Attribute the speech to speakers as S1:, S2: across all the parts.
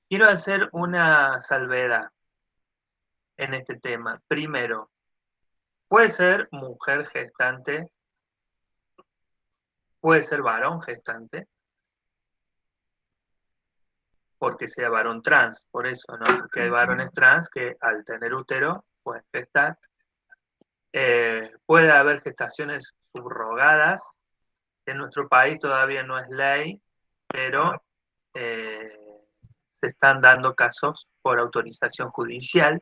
S1: quiero hacer una salvedad en este tema. Primero, puede ser mujer gestante, puede ser varón gestante, porque sea varón trans, por eso, ¿no? Porque hay varones trans que al tener útero pueden gestar. Puede haber gestaciones subrogadas. En nuestro país todavía no es ley, pero se están dando casos por autorización judicial.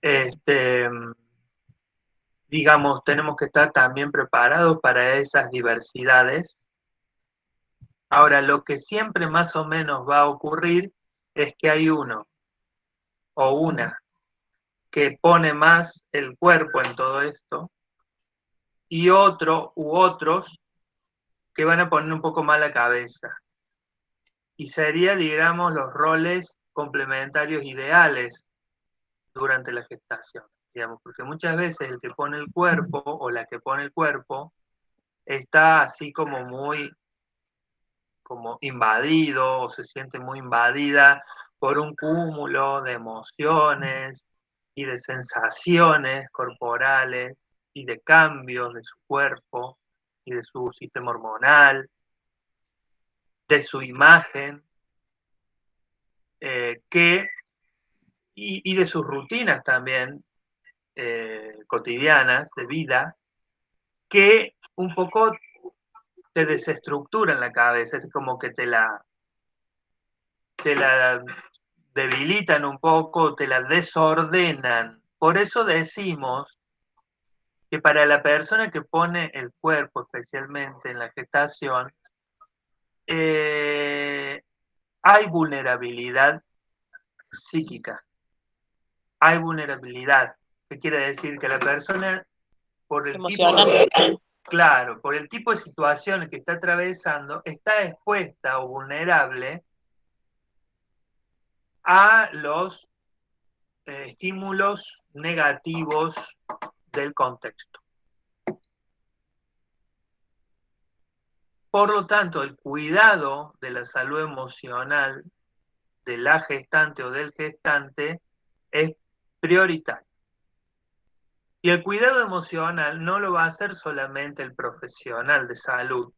S1: Este, digamos, tenemos que estar también preparados para esas diversidades. Ahora, lo que siempre más o menos va a ocurrir es que hay uno o una que pone más el cuerpo en todo esto y otro u otros que van a poner un poco más la cabeza. Y sería, digamos, los roles complementarios ideales durante la gestación, digamos, porque muchas veces el que pone el cuerpo o la que pone el cuerpo está así como muy como invadido o se siente muy invadida por un cúmulo de emociones y de sensaciones corporales y de cambios de su cuerpo y de su sistema hormonal, de su imagen, que, y de sus rutinas también cotidianas de vida, que un poco te desestructuran la cabeza, es como que te la debilitan un poco, te la desordenan. Por eso decimos que para la persona que pone el cuerpo, especialmente en la gestación, eh, hay vulnerabilidad psíquica, hay vulnerabilidad. ¿Qué quiere decir? Que la persona, por el tipo
S2: Emocional.
S1: de, claro, por el tipo de situaciones que está atravesando, está expuesta o vulnerable a los estímulos negativos del contexto. Por lo tanto, el cuidado de la salud emocional de la gestante o del gestante es prioritario. Y el cuidado emocional no lo va a hacer solamente el profesional de salud,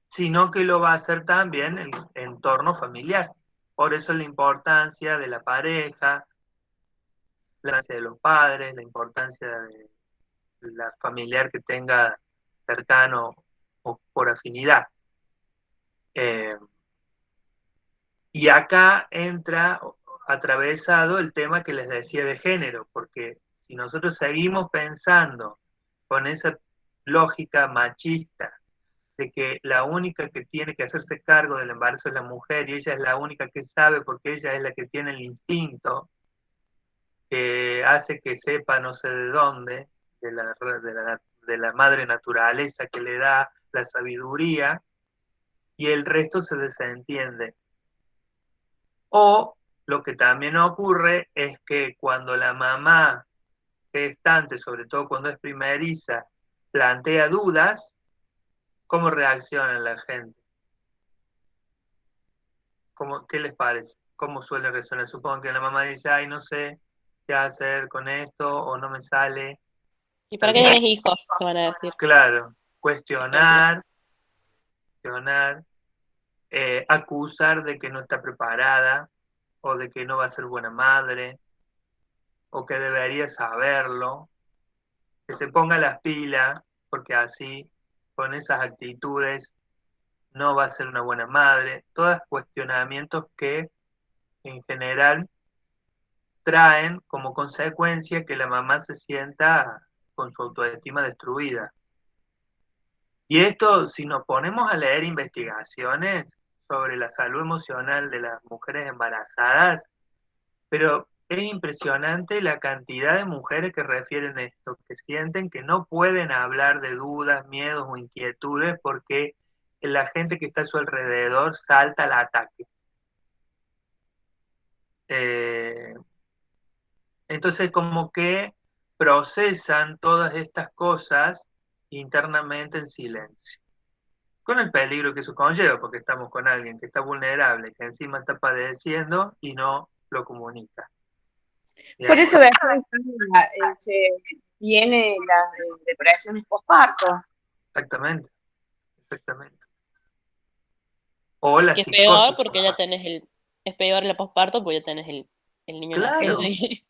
S1: sino que lo va a hacer también el entorno familiar. Por eso la importancia de la pareja, la importancia de los padres, la importancia de la familiar que tenga cercano o por afinidad. Eh, y acá entra atravesado el tema que les decía de género, porque si nosotros seguimos pensando con esa lógica machista de que la única que tiene que hacerse cargo del embarazo es la mujer y ella es la única que sabe porque ella es la que tiene el instinto que hace que sepa no sé de dónde, de la madre naturaleza que le da la sabiduría y el resto se desentiende. O lo que también ocurre es que cuando la mamá gestante, sobre todo cuando es primeriza, plantea dudas, ¿cómo reacciona la gente? ¿Qué les parece? ¿Cómo suele reaccionar? Supongo que la mamá dice, ay, no sé qué hacer con esto, o no me sale.
S2: ¿Y para qué tenés hijos? Te van a decir.
S1: Claro,
S2: Ejemplo.
S1: cuestionar, acusar de que no está preparada, o de que no va a ser buena madre, o que debería saberlo, que se ponga las pilas, porque así, con esas actitudes, no va a ser una buena madre. Todos cuestionamientos que en general traen como consecuencia que la mamá se sienta con su autoestima destruida. Y esto, si nos ponemos a leer investigaciones sobre la salud emocional de las mujeres embarazadas, pero es impresionante la cantidad de mujeres que refieren esto, que sienten que no pueden hablar de dudas, miedos o inquietudes porque la gente que está a su alrededor salta al ataque. Eh, entonces, como que procesan todas estas cosas internamente en silencio, con el peligro que eso conlleva, porque estamos con alguien que está vulnerable, que encima está padeciendo y no lo comunica.
S3: Por eso después se viene las depresiones postparto.
S1: Exactamente, exactamente. O la
S2: Que es
S1: psicosis
S2: peor porque ya
S1: postparto.
S2: tenés es peor la posparto porque ya tenés el niño
S1: Claro,
S2: nacido y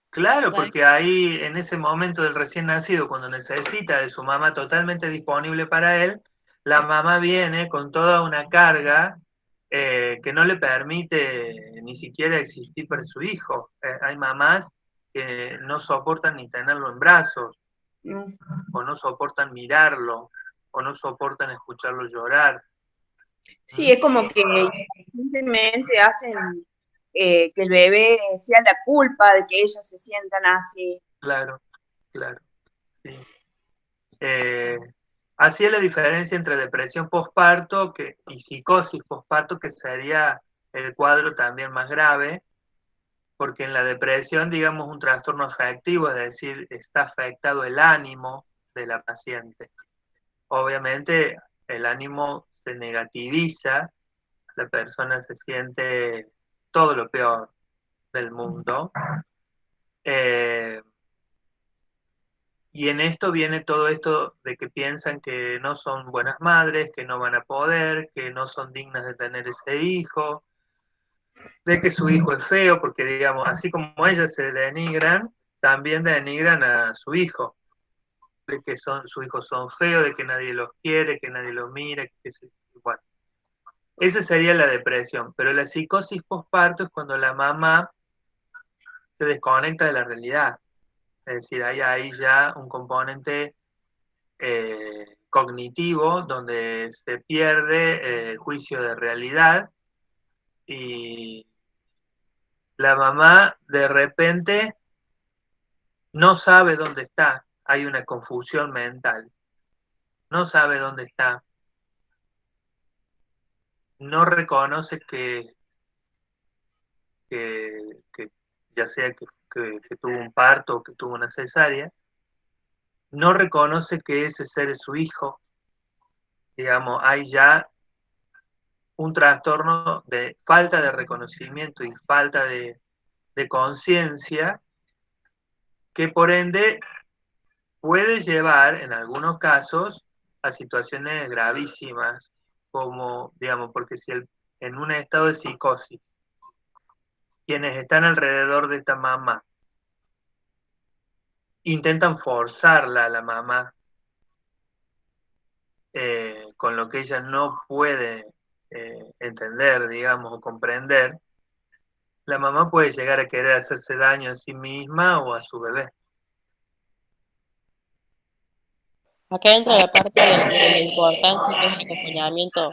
S1: claro,
S2: ¿sabes?
S1: porque ahí en ese momento del recién nacido, cuando necesita de su mamá totalmente disponible para él, la mamá viene con toda una carga que no le permite ni siquiera existir para su hijo. Hay mamás que no soportan ni tenerlo en brazos,
S3: Mm.
S1: o no soportan mirarlo, o no soportan escucharlo llorar.
S3: Sí, es como que simplemente hacen que el bebé sea la culpa de que ellas se sientan así.
S1: Claro, claro, sí. Así es la diferencia entre depresión postparto y psicosis postparto, que sería el cuadro también más grave, porque en la depresión, digamos, un trastorno afectivo, es decir, está afectado el ánimo de la paciente. Obviamente, el ánimo se negativiza, la persona se siente todo lo peor del mundo. Eh, Y en esto viene todo esto de que piensan que no son buenas madres, que no van a poder, que no son dignas de tener ese hijo, de que su hijo es feo, porque digamos, así como ellas se denigran, también denigran a su hijo, de que sus hijos son feos, de que nadie los quiere, que nadie los mira, bueno. Esa sería la depresión, pero la psicosis postparto es cuando la mamá se desconecta de la realidad, es decir, hay ahí ya un componente cognitivo donde se pierde el juicio de realidad y la mamá de repente no sabe dónde está, hay una confusión mental, no sabe dónde está, no reconoce que ya sea que tuvo un parto o que tuvo una cesárea, no reconoce que ese ser es su hijo, digamos, hay ya un trastorno de falta de reconocimiento y falta de conciencia, que por ende puede llevar en algunos casos a situaciones gravísimas, como, digamos, porque si en un estado de psicosis, quienes están alrededor de esta mamá intentan forzarla a la mamá con lo que ella no puede entender, digamos, o comprender, la mamá puede llegar a querer hacerse daño a sí misma o a su bebé.
S2: Acá entra la parte de la importancia que es el acompañamiento,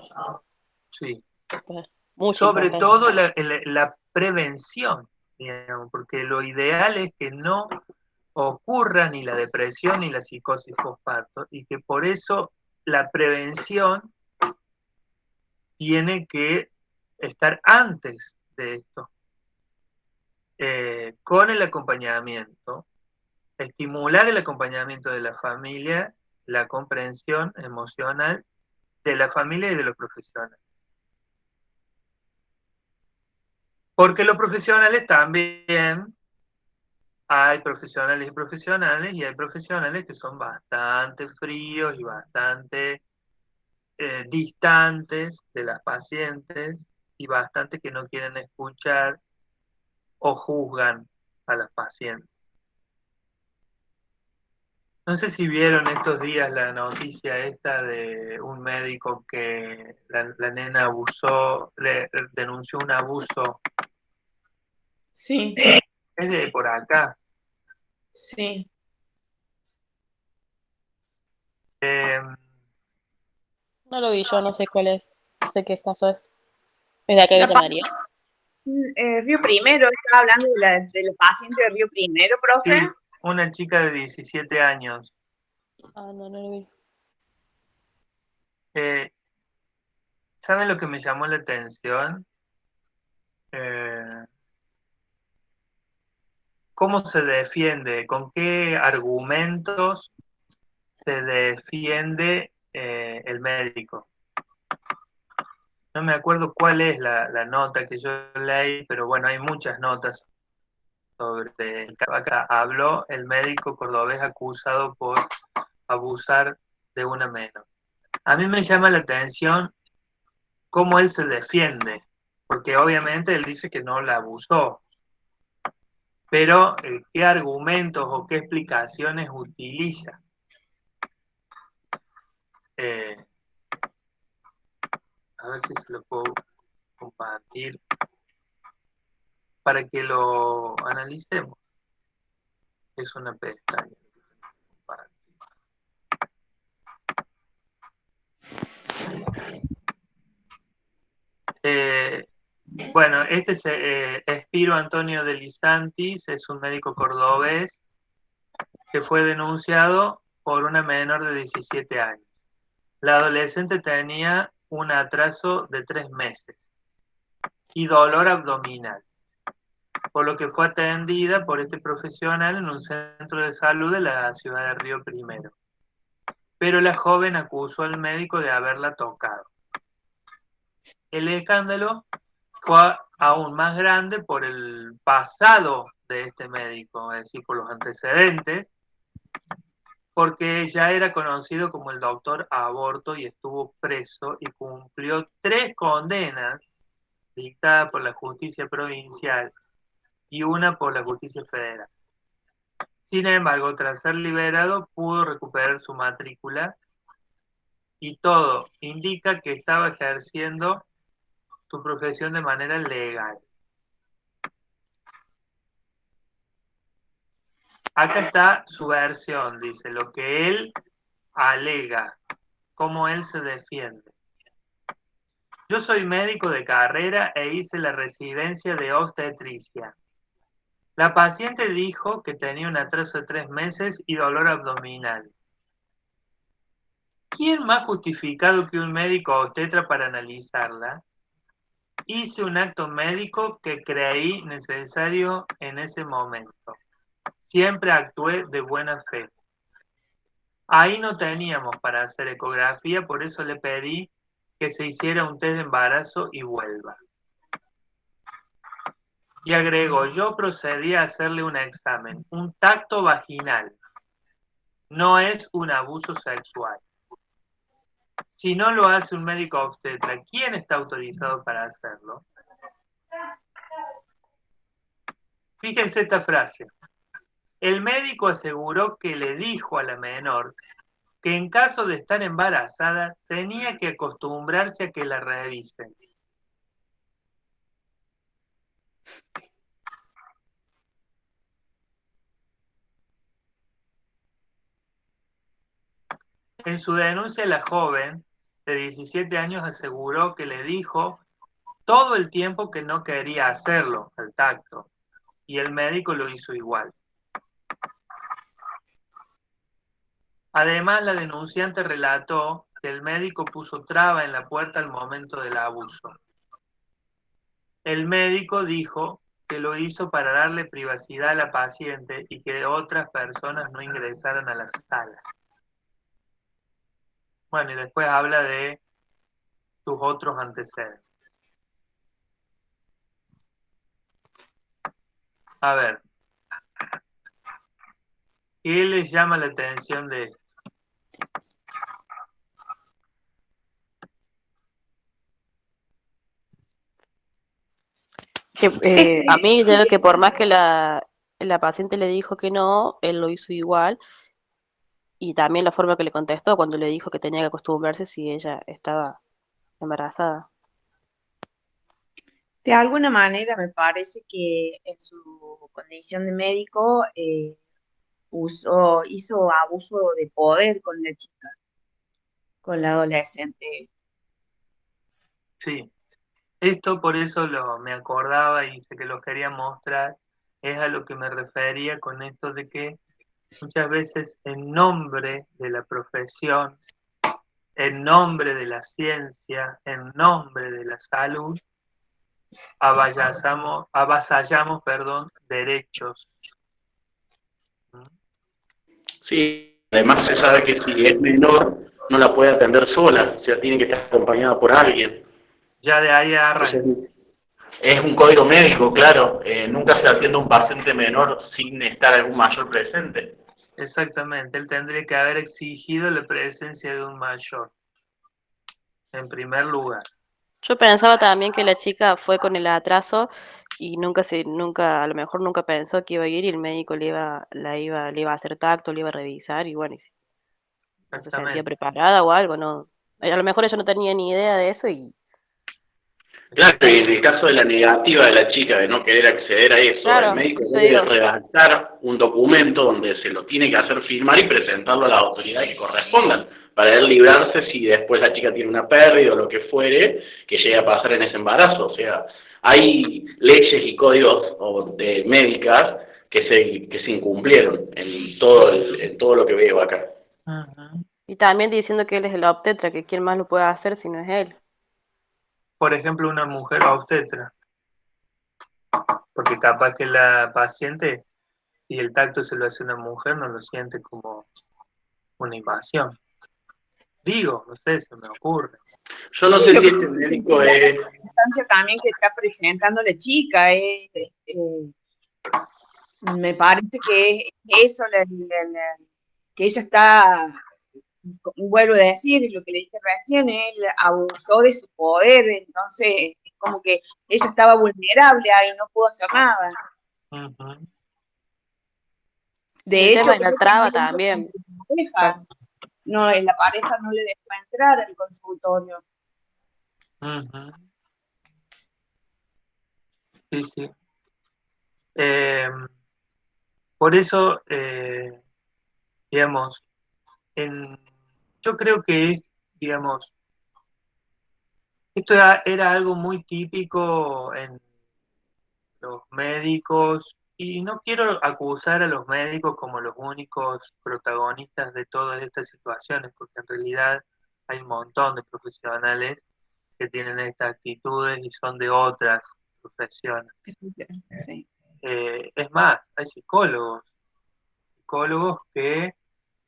S1: Sí.
S2: pues, mucha
S1: Sobre
S2: importancia.
S1: todo la prevención, digamos, porque lo ideal es que no ocurra ni la depresión ni la psicosis postparto, y que por eso la prevención tiene que estar antes de esto, con el acompañamiento, estimular el acompañamiento de la familia, la comprensión emocional de la familia y de los profesionales. Porque los profesionales también, hay profesionales y profesionales, y hay profesionales que son bastante fríos y bastante distantes de las pacientes, y bastante que no quieren escuchar o juzgan a las pacientes. No sé si vieron estos días la noticia esta de un médico que la nena denunció un abuso.
S3: Sí,
S1: Es de por acá.
S3: sí.
S1: Eh,
S2: No lo vi yo, no sé cuál es, no sé qué caso es. ¿Es de acá de
S3: La
S2: Villa
S3: pa-
S2: María?
S3: Río Primero, estaba hablando de la paciente de Río Primero, profe.
S1: sí, una chica de 17 años.
S2: Ah, no, no lo vi.
S1: Eh, ¿Saben lo que me llamó la atención? Eh, ¿Cómo se defiende? ¿Con qué argumentos se defiende el médico? no me acuerdo cuál es la nota que yo leí, pero bueno, hay muchas notas sobre el caso. Acá habló el médico cordobés acusado por abusar de una menor. A mí me llama la atención cómo él se defiende, porque obviamente él dice que no la abusó, pero ¿qué argumentos o qué explicaciones utiliza? A ver si se lo puedo compartir para que lo analicemos. Es una pestaña. Bueno, este es Espiro Antonio de Lisantis, es un médico cordobés que fue denunciado por una menor de 17 años. La adolescente tenía un atraso de 3 meses y dolor abdominal, por lo que fue atendida por este profesional en un centro de salud de la ciudad de Río Primero. Pero la joven acusó al médico de haberla tocado. El escándalo fue aún más grande por el pasado de este médico, es decir, por los antecedentes, porque ya era conocido como el doctor aborto y estuvo preso y cumplió 3 condenas dictadas por la justicia provincial y una por la justicia federal. Sin embargo, tras ser liberado, pudo recuperar su matrícula y todo indica que estaba ejerciendo su profesión de manera legal. Acá está su versión, dice, lo que él alega, cómo él se defiende. Yo soy médico de carrera e hice la residencia de obstetricia. La paciente dijo que tenía un atraso de 3 meses y dolor abdominal. ¿Quién más justificado que un médico obstetra para analizarla? Hice un acto médico que creí necesario en ese momento. Siempre actué de buena fe. Ahí no teníamos para hacer ecografía, por eso le pedí que se hiciera un test de embarazo y vuelva. Y agregó, yo procedí a hacerle un examen, un tacto vaginal. No es un abuso sexual. Si no lo hace un médico obstetra, ¿quién está autorizado para hacerlo? Fíjense esta frase. El médico aseguró que le dijo a la menor que en caso de estar embarazada tenía que acostumbrarse a que la revisen. En su denuncia, la joven de 17 años aseguró que le dijo todo el tiempo que no quería hacerlo, al tacto, y el médico lo hizo igual. Además, la denunciante relató que el médico puso traba en la puerta al momento del abuso. El médico dijo que lo hizo para darle privacidad a la paciente y que otras personas no ingresaran a la sala. Bueno, y después habla de sus otros antecedentes. A ver, ¿qué les llama la atención de esto?
S2: Que, a mí, yo creo que por más que la paciente le dijo que no, él lo hizo igual. Y también la forma que le contestó cuando le dijo que tenía que acostumbrarse si ella estaba embarazada.
S3: De alguna manera me parece que en su condición de médico hizo abuso de poder con la chica, con la adolescente.
S1: Sí, esto por eso me acordaba y sé que lo quería mostrar, es a lo que me refería con esto de que muchas veces en nombre de la profesión, en nombre de la ciencia, en nombre de la salud, avasallamos, derechos.
S4: Sí, además se sabe que si es menor no la puede atender sola, o sea, tiene que estar acompañada por alguien.
S1: Ya de ahí
S4: Entonces,
S1: arranca.
S4: es un código médico, claro. Nunca se atiende a un paciente menor sin estar algún mayor presente.
S1: Exactamente, él tendría que haber exigido la presencia de un mayor, en primer lugar.
S2: Yo pensaba también que la chica fue con el atraso y a lo mejor nunca pensó que iba a ir y el médico le iba a hacer tacto, le iba a revisar y bueno, y si no se sentía
S1: Exactamente,
S2: preparada o algo, no. A lo mejor ella no tenía ni idea de eso y
S4: Claro, y en
S1: exactamente.
S4: el caso de la negativa de la chica de no querer acceder a eso, el
S2: claro, por
S4: médico
S2: eso
S4: debe
S2: digo,
S4: redactar un documento donde se lo tiene que hacer firmar y presentarlo a las autoridades que correspondan, para él librarse si después la chica tiene una pérdida o lo que fuere, que llegue a pasar en ese embarazo. O sea, hay leyes y códigos de médicas que se incumplieron en todo lo que veo acá.
S1: Ujú.
S2: y también diciendo que él es el obstetra, que quién más lo puede hacer si no es él.
S1: Por ejemplo, una mujer obstetra, porque capaz que la paciente, si el tacto se lo hace una mujer, no lo siente como una invasión. Digo, no sé, se me ocurre.
S4: Yo no
S3: Sí,
S4: sé
S3: lo
S4: si
S3: que
S4: este
S3: pasa es
S4: médico
S3: que la
S4: es...
S3: circunstancia también que está presentando la chica, me parece que es eso, que ella está, vuelvo a decir lo que le dije recién, él abusó de su poder, entonces es como que ella estaba vulnerable ahí, no pudo hacer nada.
S1: Ujú.
S2: Y
S3: De
S2: el
S3: hecho,
S2: tema de la
S3: creo que no
S2: traba
S3: hizo con
S2: también.
S3: su pareja, no, la pareja no le dejó entrar al consultorio.
S1: Ujú. Sí, sí. Eh, por eso, digamos, en, yo creo que es, digamos, esto era algo muy típico en los médicos, y no quiero acusar a los médicos como los únicos protagonistas de todas estas situaciones, porque en realidad hay un montón de profesionales que tienen estas actitudes y son de otras profesiones.
S3: Sí.
S1: Es más, hay psicólogos que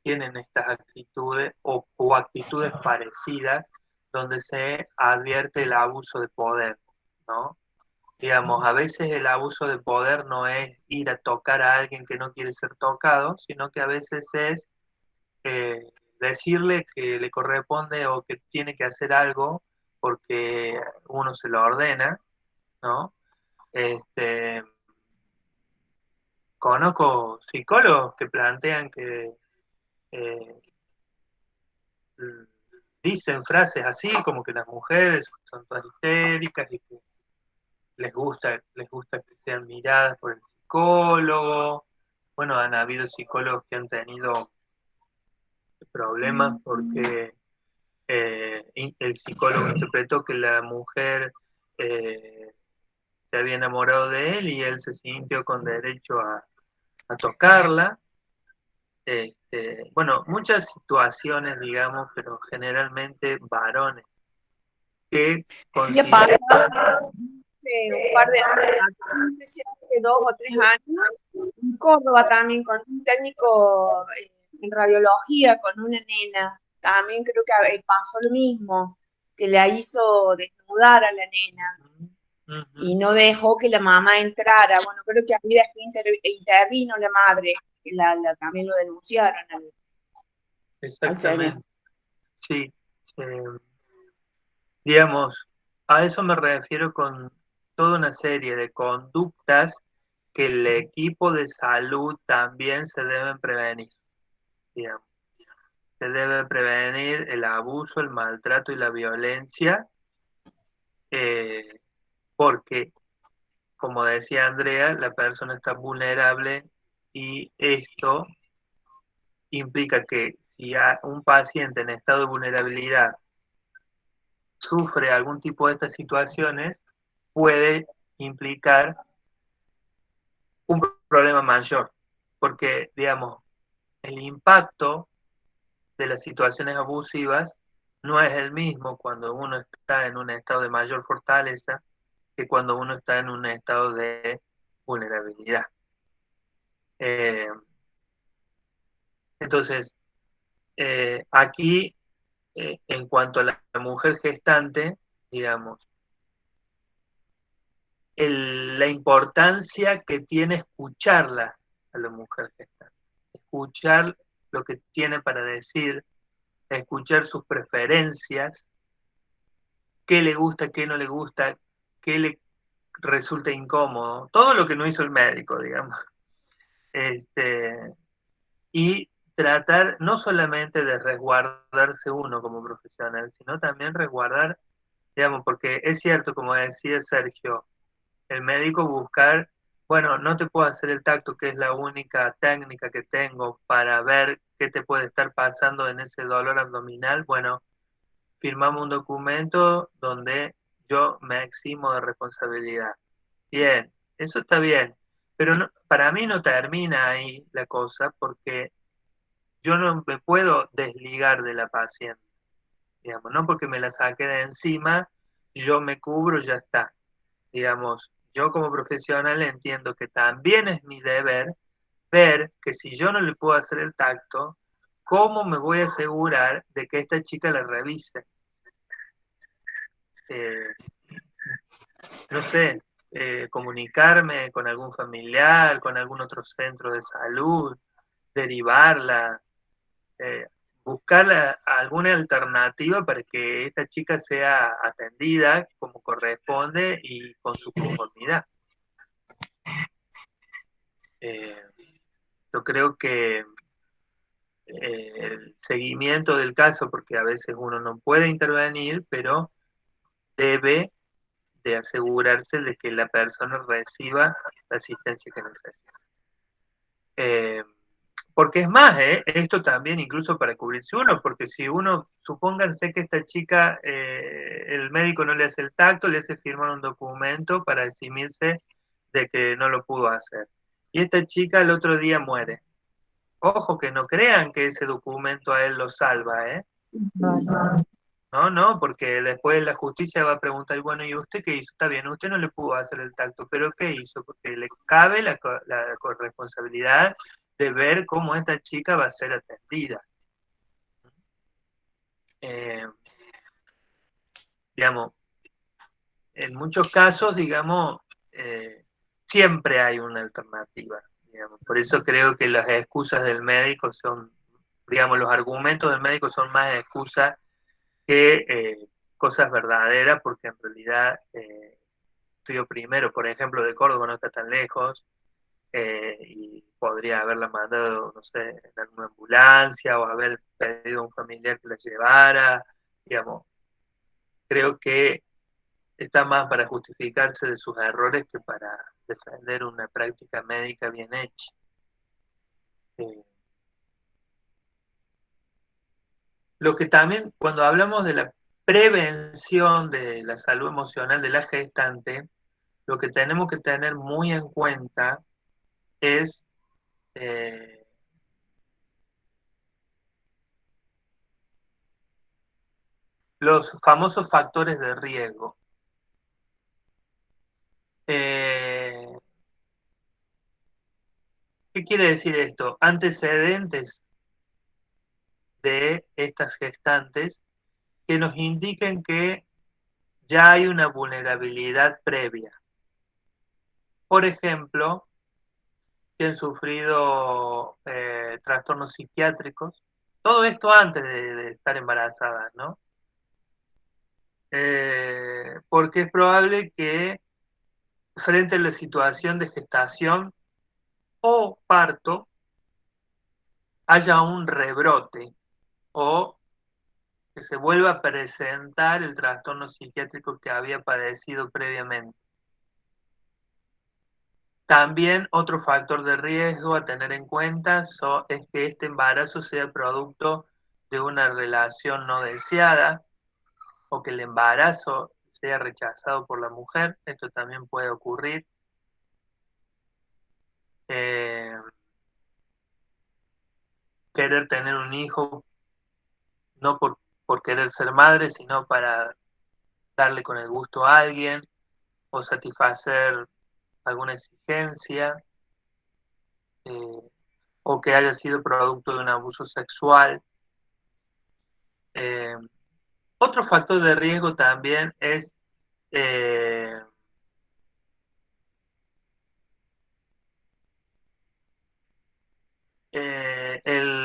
S1: tienen estas actitudes o actitudes parecidas donde se advierte el abuso de poder, ¿no? Digamos, a veces el abuso de poder no es ir a tocar a alguien que no quiere ser tocado, sino que a veces es decirle que le corresponde o que tiene que hacer algo porque uno se lo ordena, ¿no? Este, conozco psicólogos que plantean que eh, dicen frases así como que las mujeres son todas histéricas y que les gusta que sean miradas por el psicólogo. Bueno, han habido psicólogos que han tenido problemas porque el psicólogo interpretó que la mujer eh, se había enamorado de él y él se sintió con derecho a tocarla. Bueno, muchas situaciones, digamos, pero generalmente varones que
S3: Y aparte,
S1: consideran...
S3: hace un par de años, no sé si hace 2 o 3 años, en Córdoba también con un técnico en radiología, con una nena, también creo que pasó lo mismo, que la hizo desnudar a la nena y no dejó que la mamá entrara. Bueno, creo que ahí después intervino la madre, que también lo denunciaron al señor.
S1: Exactamente, sí. Digamos, a eso me refiero con toda una serie de conductas que el equipo de salud también se deben prevenir, digamos. Se debe prevenir el abuso, el maltrato y la violencia, eh, porque, como decía Andrea, la persona está vulnerable y esto implica que si un paciente en estado de vulnerabilidad sufre algún tipo de estas situaciones, puede implicar un problema mayor, porque, digamos, el impacto de las situaciones abusivas no es el mismo cuando uno está en un estado de mayor fortaleza que cuando uno está en un estado de vulnerabilidad. Eh, entonces, aquí, en cuanto a la mujer gestante, digamos, la importancia que tiene escucharla a la mujer gestante, escuchar lo que tiene para decir, escuchar sus preferencias, qué le gusta, qué no le gusta, qué le resulta incómodo, todo lo que no hizo el médico, digamos. Y tratar no solamente de resguardarse uno como profesional, sino también resguardar, digamos, porque es cierto, como decía Sergio, el médico buscar, bueno, no te puedo hacer el tacto, que es la única técnica que tengo para ver qué te puede estar pasando en ese dolor abdominal. Bueno, firmamos un documento donde yo me eximo de responsabilidad. Bien, eso está bien, pero no, para mí no termina ahí la cosa porque yo no me puedo desligar de la paciente, digamos, no porque me la saque de encima, yo me cubro, ya está. Digamos, yo como profesional entiendo que también es mi deber ver que si yo no le puedo hacer el tacto, ¿cómo me voy a asegurar de que esta chica la revise? Eh, no sé, comunicarme con algún familiar, con algún otro centro de salud, derivarla, eh, buscar alguna alternativa para que esta chica sea atendida como corresponde y con su conformidad. Eh, yo creo que el seguimiento del caso, porque a veces uno no puede intervenir, pero debe de asegurarse de que la persona reciba la asistencia que necesita. Eh, porque es más, esto también incluso para cubrirse uno, porque si uno, supónganse que esta chica, el médico no le hace el tacto, le hace firmar un documento para eximirse de que no lo pudo hacer. Y esta chica el otro día muere. Ojo, que no crean que ese documento a él lo salva, ¿eh? No, porque después la justicia va a preguntar, bueno, ¿y usted qué hizo? Está bien, usted no le pudo hacer el tacto, pero ¿qué hizo? Porque le cabe la corresponsabilidad de ver cómo esta chica va a ser atendida. Digamos, en muchos casos, digamos, siempre hay una alternativa. Digamos. Por eso creo que las excusas del médico son, digamos, los argumentos del médico son más excusas que cosas verdaderas, porque en realidad Río Primero, por ejemplo, de Córdoba no está tan lejos, y podría haberla mandado, no sé, en alguna ambulancia o haber pedido a un familiar que la llevara, digamos. Creo que está más para justificarse de sus errores que para defender una práctica médica bien hecha. Lo que también, cuando hablamos de la prevención de la salud emocional de la gestante, lo que tenemos que tener muy en cuenta es los famosos factores de riesgo. ¿Qué quiere decir esto? Antecedentes de estas gestantes que nos indiquen que ya hay una vulnerabilidad previa. Por ejemplo, que han sufrido trastornos psiquiátricos, todo esto antes de estar embarazadas, ¿no? Porque es probable que frente a la situación de gestación o parto haya un rebrote o que se vuelva a presentar el trastorno psiquiátrico que había padecido previamente. También otro factor de riesgo a tener en cuenta es que este embarazo sea producto de una relación no deseada o que el embarazo sea rechazado por la mujer. Esto también puede ocurrir. Querer tener un hijo no por querer ser madre, sino para darle con el gusto a alguien o satisfacer alguna exigencia, o que haya sido producto de un abuso sexual. Otro factor de riesgo también es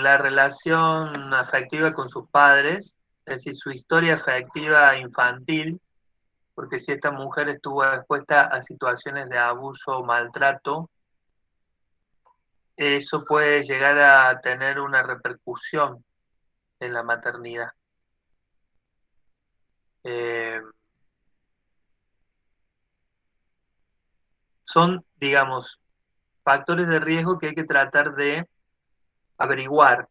S1: la relación afectiva con sus padres, es decir, su historia afectiva infantil, porque si esta mujer estuvo expuesta a situaciones de abuso o maltrato, eso puede llegar a tener una repercusión en la maternidad. Son, digamos, factores de riesgo que hay que tratar de averiguar,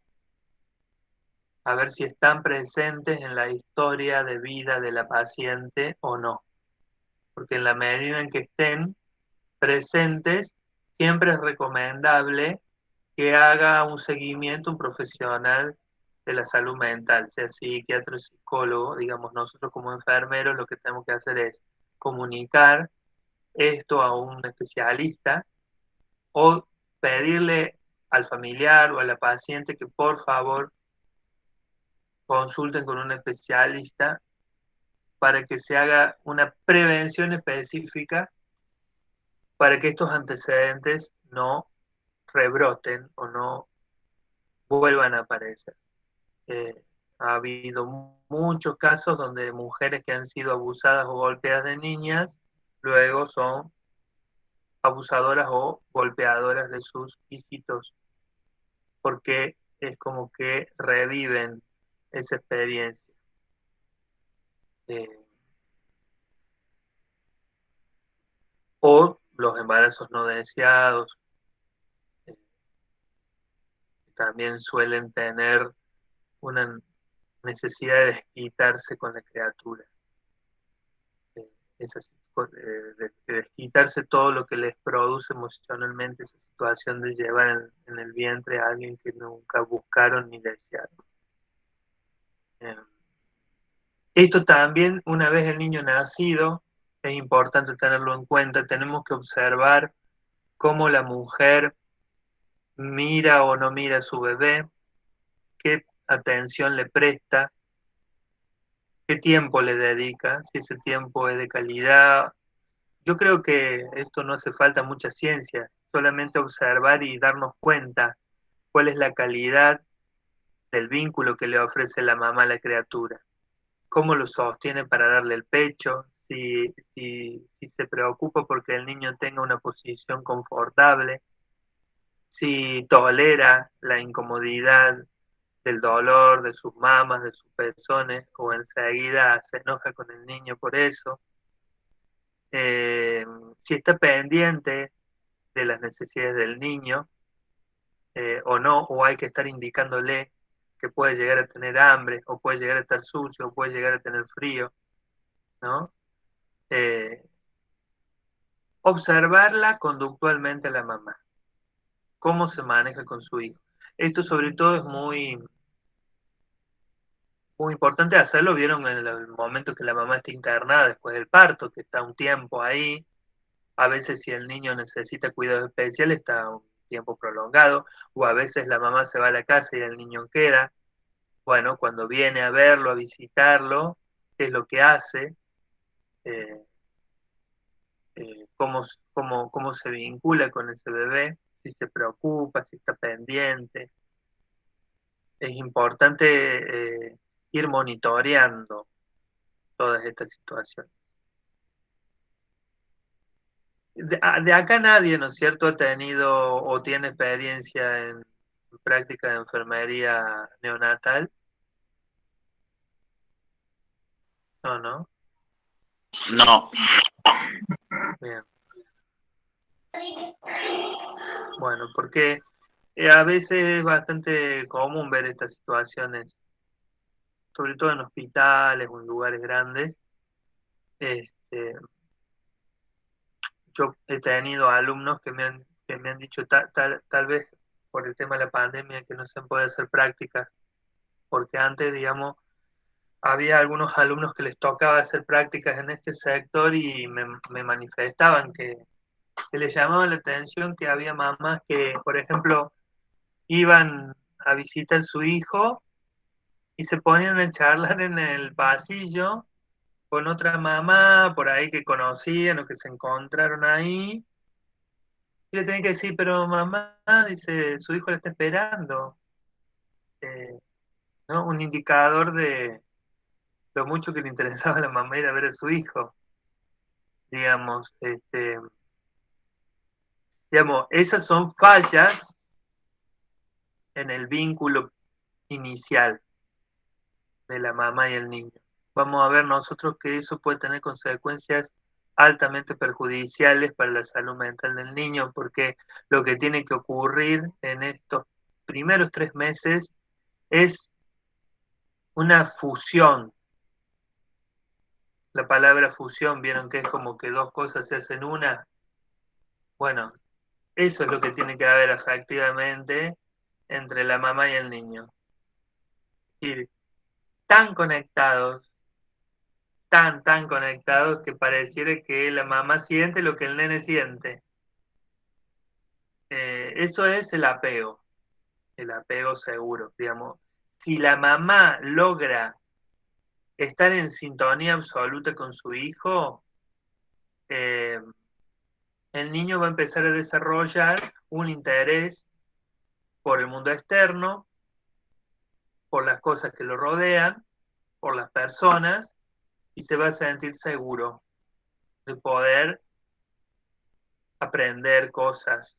S1: a ver si están presentes en la historia de vida de la paciente o no. Porque en la medida en que estén presentes, siempre es recomendable que haga un seguimiento un profesional de la salud mental, sea psiquiatra o psicólogo. Digamos, nosotros como enfermeros lo que tenemos que hacer es comunicar esto a un especialista o pedirle al familiar o a la paciente que por favor consulten con un especialista para que se haga una prevención específica para que estos antecedentes no rebroten o no vuelvan a aparecer. Ha habido muchos casos donde mujeres que han sido abusadas o golpeadas de niñas luego son abusadoras o golpeadoras de sus hijitos, porque es como que reviven esa experiencia. O los embarazos no deseados, también suelen tener una necesidad de desquitarse con la criatura. Es así, de desquitarse todo lo que les produce emocionalmente esa situación de llevar en el vientre a alguien que nunca buscaron ni desearon. Esto también, una vez el niño nacido, es importante tenerlo en cuenta. Tenemos que observar cómo la mujer mira o no mira a su bebé, qué atención le presta, qué tiempo le dedica, si ese tiempo es de calidad. Yo creo que esto no hace falta mucha ciencia, solamente observar y darnos cuenta cuál es la calidad del vínculo que le ofrece la mamá a la criatura, cómo lo sostiene para darle el pecho, si se preocupa porque el niño tenga una posición confortable, si tolera la incomodidad del dolor de sus mamas, de sus pezones, o enseguida se enoja con el niño por eso. Si está pendiente de las necesidades del niño o no, o hay que estar indicándole que puede llegar a tener hambre, o puede llegar a estar sucio, o puede llegar a tener frío, ¿no? Observarla conductualmente a la mamá, cómo se maneja con su hijo. Esto sobre todo es muy importante hacerlo, vieron en el momento que la mamá está internada después del parto, que está un tiempo ahí. A veces si el niño necesita cuidados especiales está un tiempo prolongado, o a veces la mamá se va a la casa y el niño queda. Bueno, cuando viene a verlo, a visitarlo, qué es lo que hace, eh, cómo se vincula con ese bebé, si se preocupa, si está pendiente. Es importante ir monitoreando todas estas situaciones. De acá nadie, ¿no es cierto?, ha tenido o tiene experiencia en práctica de enfermería neonatal. No, ¿no?
S4: No.
S1: Bien. Bueno, porque a veces es bastante común ver estas situaciones, sobre todo en hospitales o en lugares grandes. Yo he tenido alumnos que me han dicho tal vez por el tema de la pandemia que no se puede hacer prácticas, porque antes, digamos, había algunos alumnos que les tocaba hacer prácticas en este sector y me manifestaban que les llamaba la atención que había mamás que, por ejemplo, iban a visitar a su hijo y se ponían a charlar en el pasillo con otra mamá por ahí que conocían o que se encontraron ahí. Y le tenían que decir, pero mamá, dice, su hijo le está esperando. ¿no? Un indicador de lo mucho que le interesaba a la mamá ir a ver a su hijo, digamos. Digamos, esas son fallas en el vínculo inicial de la mamá y el niño. Vamos a ver nosotros que eso puede tener consecuencias altamente perjudiciales para la salud mental del niño, porque lo que tiene que ocurrir en estos primeros 3 meses es una fusión. La palabra fusión, vieron que es como que dos cosas se hacen una. Bueno, eso es lo que tiene que haber efectivamente entre la mamá y el niño. Y tan conectados, tan conectados que pareciera que la mamá siente lo que el nene siente. Eso es el apego seguro, digamos. Si la mamá logra estar en sintonía absoluta con su hijo, eh, el niño va a empezar a desarrollar un interés por el mundo externo, por las cosas que lo rodean, por las personas, y se va a sentir seguro de poder aprender cosas.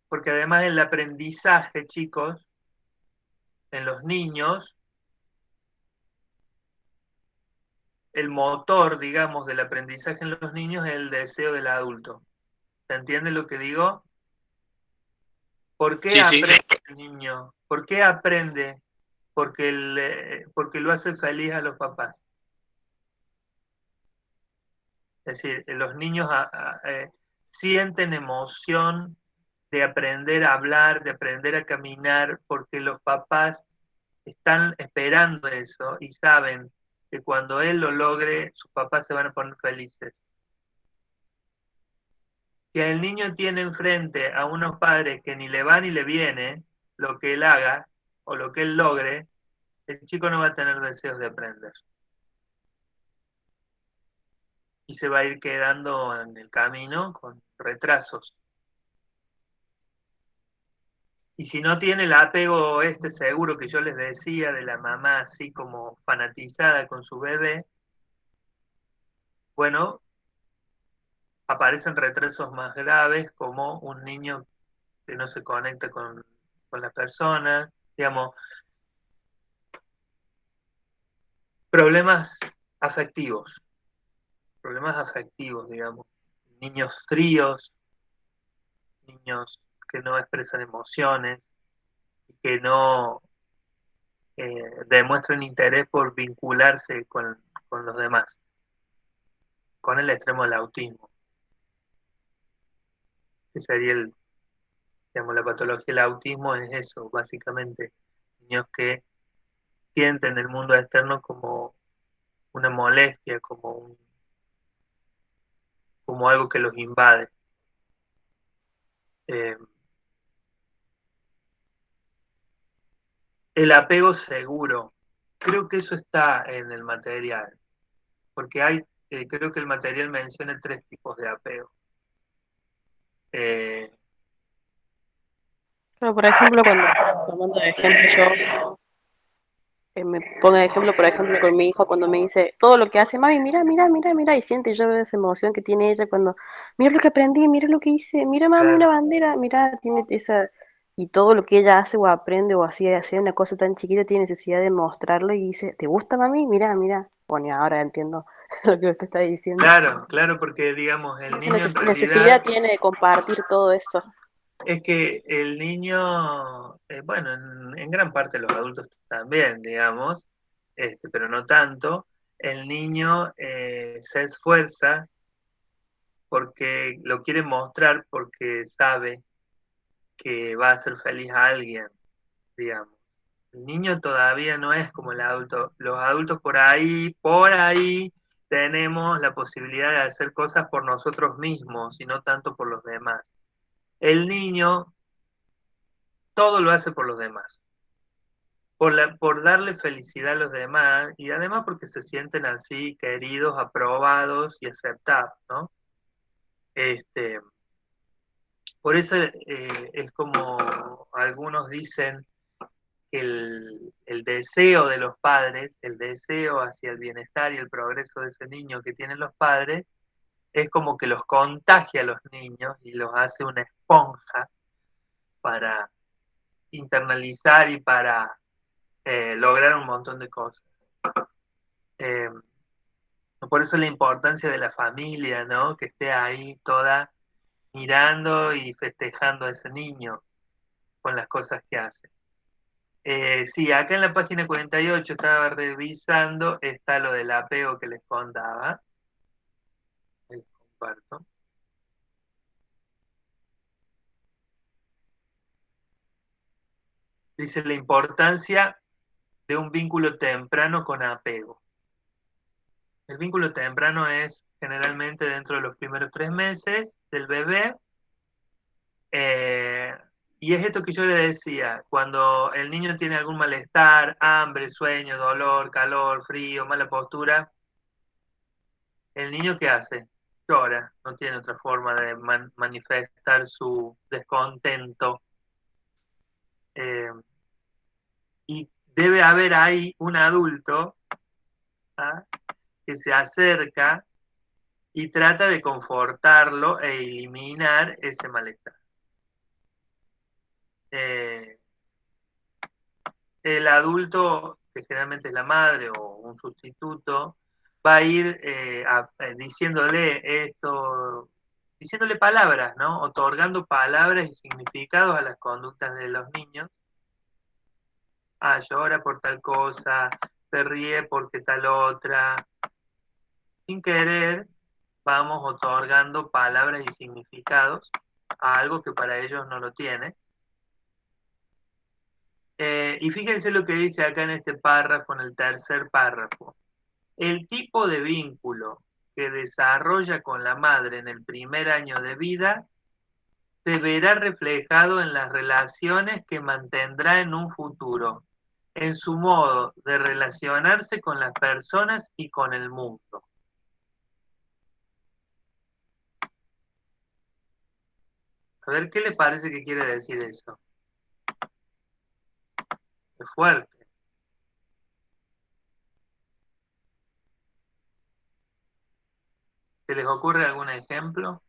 S1: Porque además el aprendizaje, chicos, en los niños, el motor, digamos, del aprendizaje en los niños es el deseo del adulto. ¿Se entiende lo que digo? ¿Por qué
S4: Sí, sí.
S1: aprende el niño? ¿Por qué aprende? Porque lo hace feliz a los papás. Es decir, los niños sienten emoción de aprender a hablar, de aprender a caminar, porque los papás están esperando eso y saben que cuando él lo logre, sus papás se van a poner felices. Si el niño tiene enfrente a unos padres que ni le va ni le viene lo que él haga o lo que él logre, el chico no va a tener deseos de aprender. Y se va a ir quedando en el camino con retrasos. Y si no tiene el apego seguro que yo les decía de la mamá así como fanatizada con su bebé, bueno, aparecen retrasos más graves como un niño que no se conecta con las personas, digamos, problemas afectivos, digamos, niños fríos, niños que no expresan emociones, que no demuestran interés por vincularse con los demás, con el extremo del autismo, que sería digamos, la patología del autismo es eso, básicamente, niños que sienten el mundo externo como una molestia, como algo que los invade. Eh, el apego seguro, creo que eso está en el material, porque creo que el material menciona 3 tipos de apego.
S2: Pero por ejemplo, cuando tomando de ejemplo yo, me pongo de ejemplo, por ejemplo, con mi hijo cuando me dice todo lo que hace, mami, mira, mira, mira, mira, y siente, yo veo esa emoción que tiene ella cuando, mira lo que aprendí, mira lo que hice, mira mami, una
S1: Claro,
S2: bandera, mira, tiene esa, y todo lo que ella hace o aprende o así, hacer una cosa tan chiquita, tiene necesidad de mostrarlo y dice, ¿te gusta mami? Mira, mira. Bueno, y ahora entiendo lo que usted está diciendo.
S1: claro, porque digamos, el
S2: Esa
S1: niño en
S2: necesidad
S1: realidad
S2: tiene de compartir todo eso.
S1: es que el niño, bueno, en gran parte los adultos también, digamos, pero no tanto, el niño se esfuerza porque lo quiere mostrar porque sabe que va a hacer feliz a alguien, digamos. El niño todavía no es como el adulto. Los adultos por ahí tenemos la posibilidad de hacer cosas por nosotros mismos y no tanto por los demás. El niño todo lo hace por los demás, por darle felicidad a los demás y además porque se sienten así queridos, aprobados y aceptados, ¿no? Este, por eso es como algunos dicen que el deseo de los padres, el deseo hacia el bienestar y el progreso de ese niño que tienen los padres, es como que los contagia a los niños y los hace una esponja para internalizar y para lograr un montón de cosas. Eh, por eso la importancia de la familia, ¿no? Que esté ahí toda mirando y festejando a ese niño con las cosas que hace. Sí, acá en la página 48 estaba revisando, está lo del apego que les contaba. Les comparto. Dice la importancia de un vínculo temprano con apego. El vínculo temprano es generalmente dentro de los primeros 3 meses del bebé. Y es esto que yo le decía, cuando el niño tiene algún malestar, hambre, sueño, dolor, calor, frío, mala postura, ¿el niño qué hace? Llora, no tiene otra forma de manifestar su descontento. Y debe haber ahí un adulto, ¿ah?, que se acerca y trata de confortarlo e eliminar ese malestar. El adulto, que generalmente es la madre o un sustituto, va a ir diciéndole esto, diciéndole palabras, ¿no? Otorgando palabras y significados a las conductas de los niños. Ah, llora por tal cosa, se ríe porque tal otra. Sin querer, vamos otorgando palabras y significados a algo que para ellos no lo tiene. Y fíjense lo que dice acá en este párrafo, en el tercer párrafo. El tipo de vínculo que desarrolla con la madre en el primer año de vida se verá reflejado en las relaciones que mantendrá en un futuro, en su modo de relacionarse con las personas y con el mundo. A ver, ¿qué le parece que quiere decir eso? Es fuerte. ¿Se les ocurre algún ejemplo?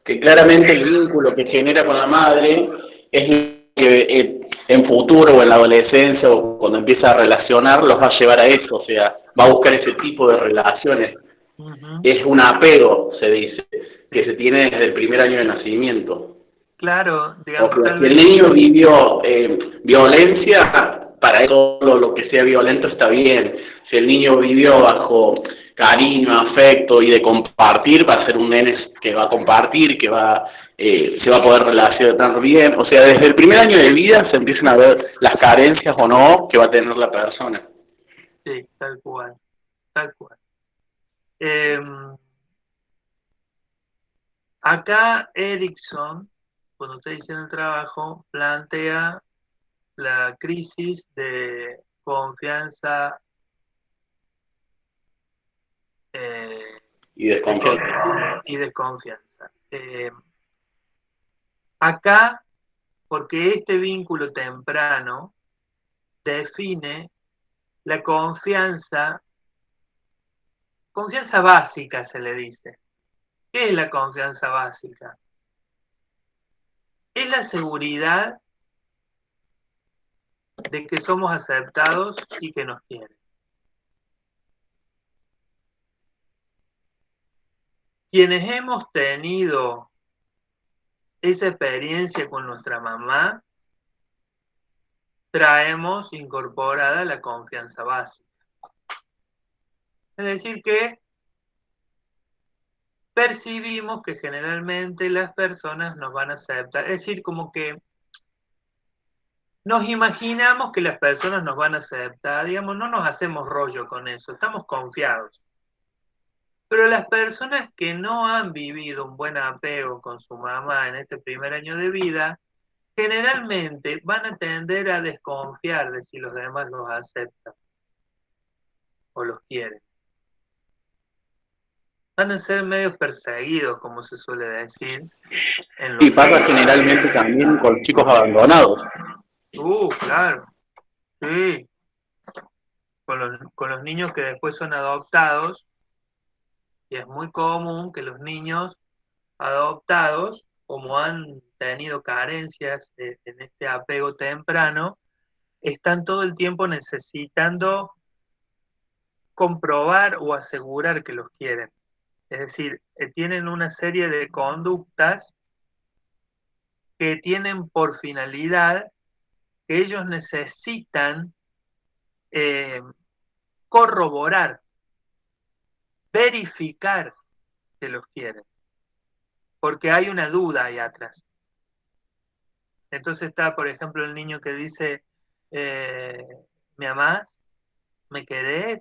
S4: Que claramente el vínculo que genera con la madre es lo que en futuro o en la adolescencia o cuando empieza a relacionar los va a llevar a eso, o sea, va a buscar ese tipo de relaciones. Es un apego, se dice, que se tiene desde el primer año de nacimiento.
S1: Claro, digamos,
S4: O sea, si el niño vivió violencia, para eso todo lo que sea violento está bien. Si el niño vivió bajo cariño, afecto y de compartir, va a ser un nene que va a compartir, que se va a poder relacionar bien. O sea, desde el primer año de vida se empiezan a ver las carencias o no que va a tener la persona.
S1: Sí, tal cual, tal cual. Acá Erickson, cuando está diciendo el trabajo, plantea la crisis de confianza
S4: Y desconfianza.
S1: y desconfianza. Acá, porque este vínculo temprano define la confianza básica, se le dice. ¿Qué es la confianza básica? Es la seguridad de que somos aceptados y que nos quieren. Quienes hemos tenido esa experiencia con nuestra mamá, traemos incorporada la confianza básica. Es decir, que percibimos que generalmente las personas nos van a aceptar. Es decir, como que nos imaginamos que las personas nos van a aceptar, digamos, no nos hacemos rollo con eso, estamos confiados. Pero las personas que no han vivido un buen apego con su mamá en este primer año de vida, generalmente van a tender a desconfiar de si los demás los aceptan o los quieren. van a ser medios perseguidos, como se suele decir.
S4: Y pasa generalmente también con chicos abandonados.
S1: Claro, sí. Con los niños que después son adoptados, y es muy común que los niños adoptados, como han tenido carencias en este apego temprano, están todo el tiempo necesitando comprobar o asegurar que los quieren. Es decir, tienen una serie de conductas que tienen por finalidad que ellos necesitan corroborar, verificar que los quieren, porque hay una duda ahí atrás. Entonces está, por ejemplo, el niño que dice, ¿me amás? ¿Me querés?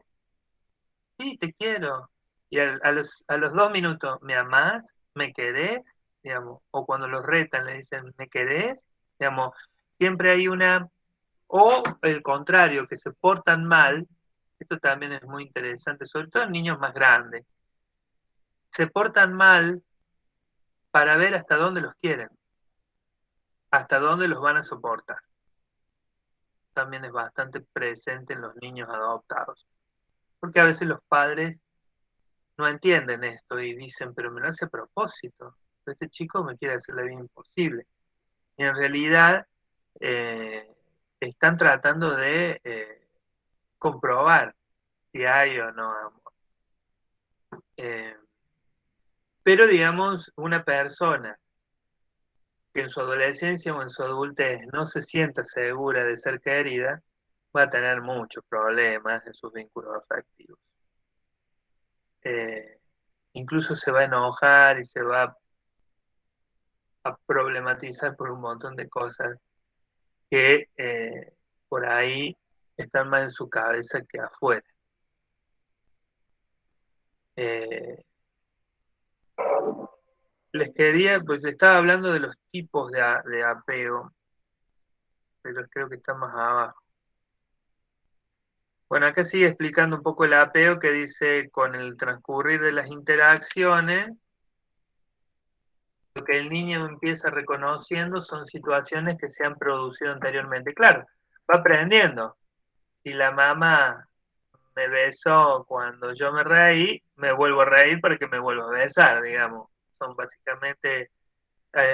S1: Sí, te quiero. Y a los 2 minutos, ¿me amás? ¿Me querés? Digamos, o cuando los retan le dicen, ¿me querés? Digamos, siempre hay o el contrario, que se portan mal. Esto también es muy interesante, sobre todo en niños más grandes. Se portan mal para ver hasta dónde los quieren, hasta dónde los van a soportar. También es bastante presente en los niños adoptados. Porque a veces los padres no entienden esto y dicen, pero me lo hace a propósito. Este chico me quiere hacer la vida imposible. Y en realidad están tratando de comprobar si hay o no amor. Pero digamos, una persona que en su adolescencia o en su adultez no se sienta segura de ser querida, va a tener muchos problemas en sus vínculos afectivos. Incluso se va a enojar y se va a problematizar por un montón de cosas que por ahí están más en su cabeza que afuera. Les quería, pues estaba hablando de los tipos de apego, pero creo que está más abajo. Bueno, acá sigue explicando un poco el apego que dice, con el transcurrir de las interacciones, lo que el niño empieza reconociendo son situaciones que se han producido anteriormente. Claro, va aprendiendo. Si la mamá me besó cuando yo me reí, me vuelvo a reír para que me vuelva a besar, digamos. Son básicamente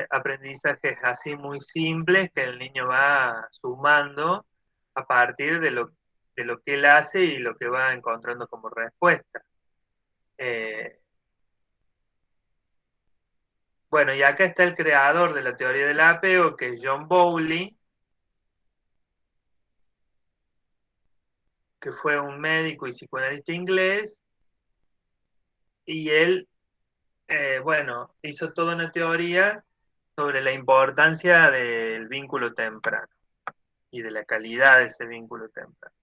S1: aprendizajes así muy simples que el niño va sumando a partir de lo que él hace y lo que va encontrando como respuesta. Bueno, y acá está el creador de la teoría del apego, que es John Bowlby, que fue un médico y psicoanalista inglés, y él, bueno, hizo toda una teoría sobre la importancia del vínculo temprano y de la calidad de ese vínculo temprano.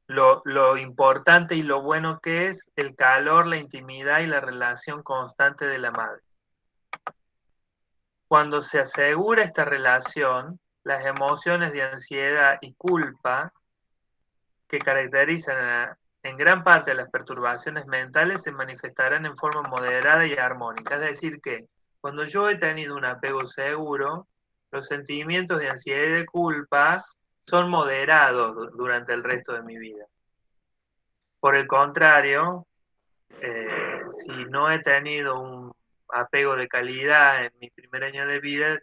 S1: Lo importante y lo bueno que es el calor, la intimidad y la relación constante de la madre. Cuando se asegura esta relación, las emociones de ansiedad y culpa que caracterizan en gran parte a las perturbaciones mentales se manifestarán en forma moderada y armónica. Es decir, que cuando yo he tenido un apego seguro, los sentimientos de ansiedad y de culpa son moderados durante el resto de mi vida. Por el contrario, si no he tenido un apego de calidad en mi primer año de vida,